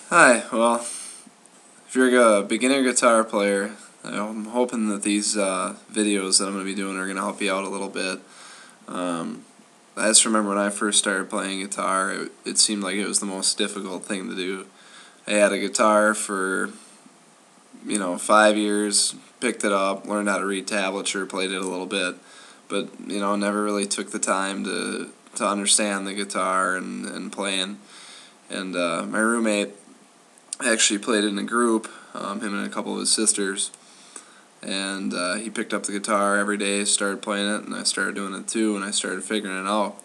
Hi, well, if you're a beginner guitar player, I'm hoping that these videos that I'm going to be doing are going to help you out a little bit. I just remember when I first started playing guitar, it seemed like it was the most difficult thing to do. I had a guitar for, 5 years, picked it up, learned how to read tablature, played it a little bit, but, never really took the time to understand the guitar and playing. And my roommate actually played in a group, him and a couple of his sisters, and he picked up the guitar every day, started playing it, and I started doing it too, and I started figuring it out.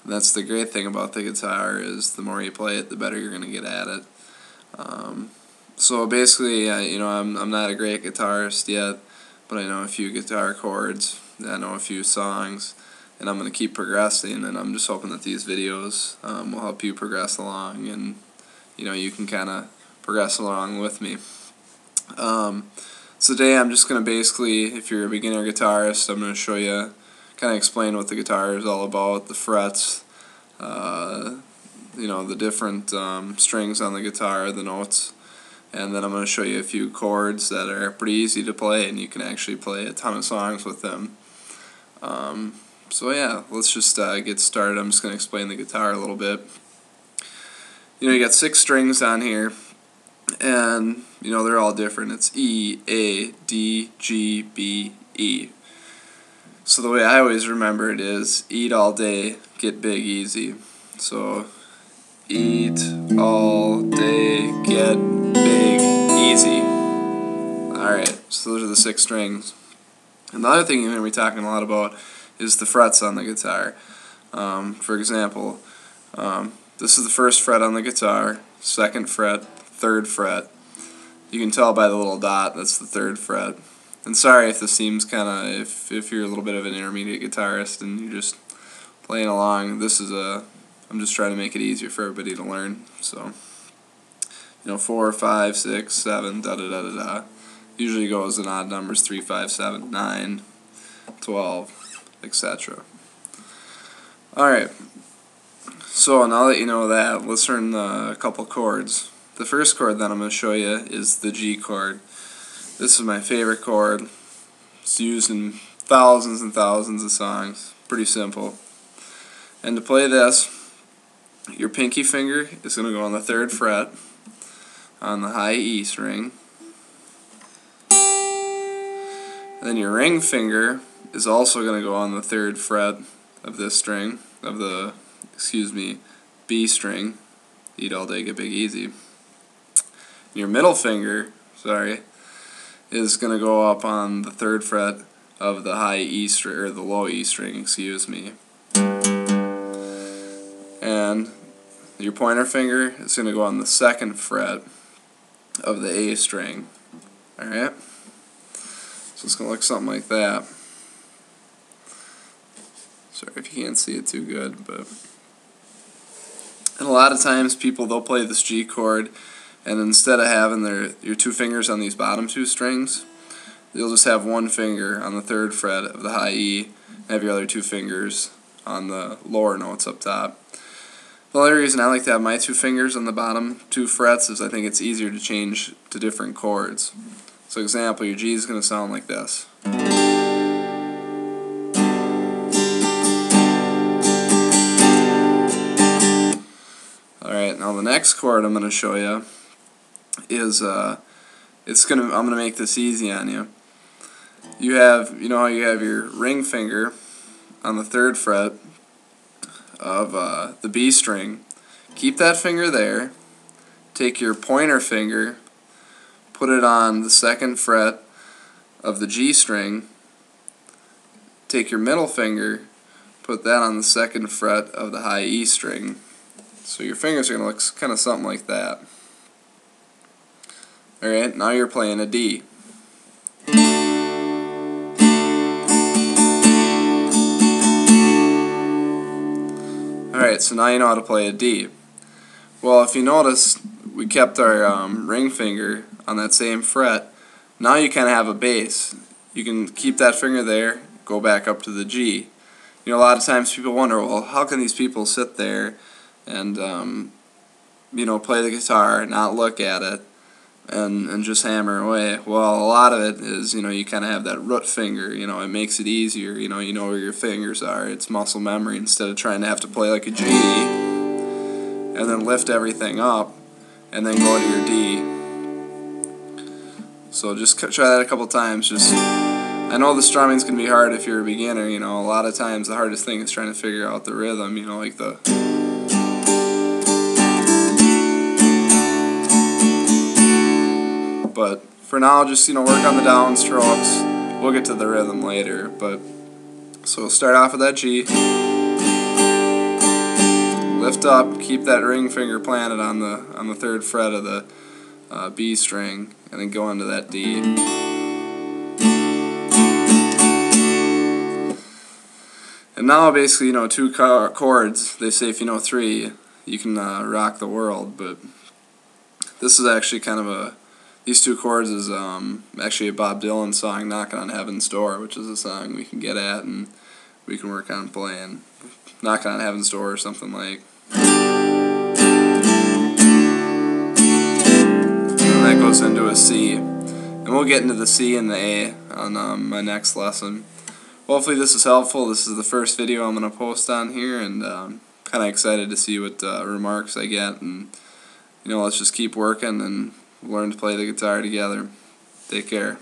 And that's the great thing about the guitar, is the more you play it, the better you're going to get at it. So basically, I'm not a great guitarist yet, but I know a few guitar chords, I know a few songs, and I'm going to keep progressing, and I'm just hoping that these videos will help you progress along, and you can kind of progress along with me. So today I'm just going to basically, if you're a beginner guitarist, I'm going to show you, kind of explain what the guitar is all about, the frets, the different strings on the guitar, the notes, and then I'm going to show you a few chords that are pretty easy to play, and you can actually play a ton of songs with them. So yeah, let's just get started. I'm just going to explain the guitar a little bit. You got 6 strings on here, and they're all different. It's E, A, D, G, B, E. So the way I always remember it is eat all day, get big easy. So eat all day, get big easy. Alright, so those are the 6 strings. And the other thing you're going to be talking a lot about is the frets on the guitar. For example, this is the first fret on the guitar, 2nd fret, 3rd fret. You can tell by the little dot that's the 3rd fret. And sorry if this seems kind of, if you're a little bit of an intermediate guitarist and you're just playing along, I'm just trying to make it easier for everybody to learn. So, 4, 5, 6, 7, da da da da da. Usually goes in odd numbers, 3, 5, 7, 9, 12, etc. Alright. So now that you know that, let's learn a couple chords. The first chord that I'm going to show you is the G chord. This is my favorite chord. It's used in thousands and thousands of songs. Pretty simple. And to play this, your pinky finger is going to go on the 3rd fret on the high E string. And then your ring finger is also going to go on the 3rd fret of this string, of the B string, eat all day, get big easy. Your middle finger, is going to go up on the 3rd fret of the high E string, or the low E string, And your pointer finger is going to go on the 2nd fret of the A string. Alright? So it's going to look something like that. Sorry if you can't see it too good, but... And a lot of times they'll play this G chord, and instead of having your 2 fingers on these bottom 2 strings, you'll just have 1 finger on the 3rd fret of the high E, and have your other 2 fingers on the lower notes up top. The only reason I like to have my 2 fingers on the bottom 2 frets is I think it's easier to change to different chords. So example, your G is going to sound like this. Alright, now the next chord I'm going to show you is, I'm going to make this easy on you. You have, how you have your ring finger on the 3rd fret of the B string. Keep that finger there. Take your pointer finger, put it on the 2nd fret of the G string. Take your middle finger, put that on the 2nd fret of the high E string. So your fingers are going to look kind of something like that. Alright, now you're playing a D. Alright, so now you know how to play a D. Well, if you notice, we kept our ring finger on that same fret. Now you kind of have a bass. You can keep that finger there, go back up to the G. A lot of times people wonder, well, how can these people sit there and play the guitar, not look at it, and just hammer away. Well, a lot of it is, you kind of have that root finger, it makes it easier, you know where your fingers are. It's muscle memory instead of trying to have to play like a G and then lift everything up and then go to your D. So just try that a couple times. I know the strumming's going to be hard if you're a beginner, a lot of times the hardest thing is trying to figure out the rhythm, like the... But for now, just work on the downstrokes. We'll get to the rhythm later. But so we'll start off with that G. Lift up, keep that ring finger planted on the third fret of the B string, and then go into that D. And now basically, two chords. They say if you know three, you can rock the world. But this is actually kind of these two chords is actually a Bob Dylan song, Knocking on Heaven's Door, which is a song we can get at and we can work on playing. Knocking on Heaven's Door or something like. And that goes into a C. And we'll get into the C and the A on my next lesson. Hopefully this is helpful. This is the first video I'm going to post on here, and kind of excited to see what remarks I get. And let's just keep working and learn to play the guitar together. Take care.